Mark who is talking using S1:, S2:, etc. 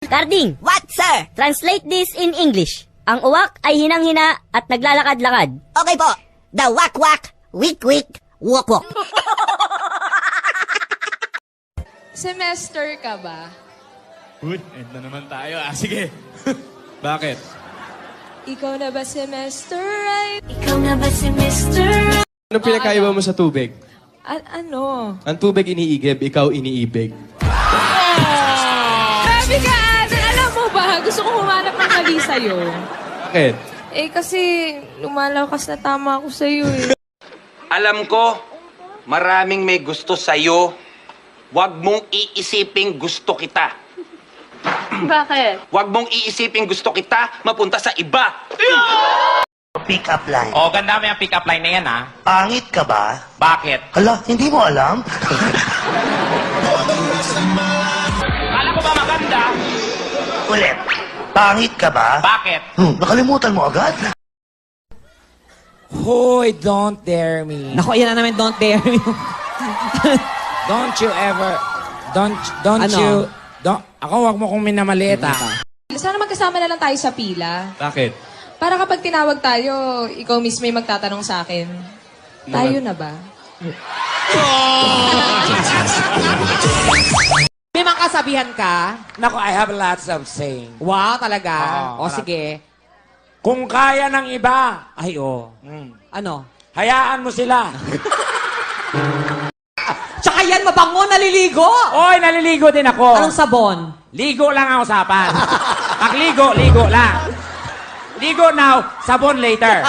S1: Carding,
S2: What, sir?
S1: translate this in English. Ang uwak ay hinang-hina at naglalakad-lakad.
S2: Okay po. The wak-wak, wik-wik, wok-wok.
S3: Semester ka ba?
S4: Uy, end na naman tayo. Sige. Bakit?
S3: Ikaw na ba semester right?
S5: Ikaw na ba si Mr.
S6: Anong pinakaiba mo sa tubig?
S3: Ano?
S6: Ang tubig iniigib, ikaw iniibig.
S3: Grabe ka, Aden. Alam mo ba, gusto ko humanap ng mali sa'yo.
S6: Bakit?
S3: Eh, kasi lumalakas na tama ako sa'yo eh.
S7: Alam ko, maraming may gusto sa'yo. Huwag mong iisiping gusto kita.
S3: Bakit?
S7: Huwag mong iisiping gusto kita mapunta sa iba.
S2: Pick-up line.
S7: O, ganda mo yung pick-up line na yan, ha?
S2: Pangit ka ba?
S7: Bakit?
S2: Hala, hindi mo alam?
S7: Kala ko ba maganda?
S2: Ulit. Pangit ka ba?
S7: Bakit?
S2: Nakalimutan mo agad?
S8: Hoy, don't dare me.
S9: Nako, yan na naman, don't dare me.
S8: Don't you ever, don't
S9: Ano?
S8: you, ako wag mo kong minamaliit ha.
S3: Sana magkasama na lang tayo sa pila.
S6: Bakit?
S3: Para kapag tinawag tayo, ikaw mismo yung magtatanong sa akin. Tayo na ba?
S9: May mga kasabihan ka?
S8: Nako, I have lots of saying.
S9: Wow, talaga?
S8: Oo,
S9: O, sige.
S8: Kung kaya ng iba,
S9: Ay, o. Ano?
S8: hayaan mo sila.
S9: Tsaka yan, mabango, naliligo!
S8: Oy, naliligo din ako.
S9: Anong sabon?
S8: Ligo lang ang usapan. Pagligo, ligo lang. Ligo now, sabon later.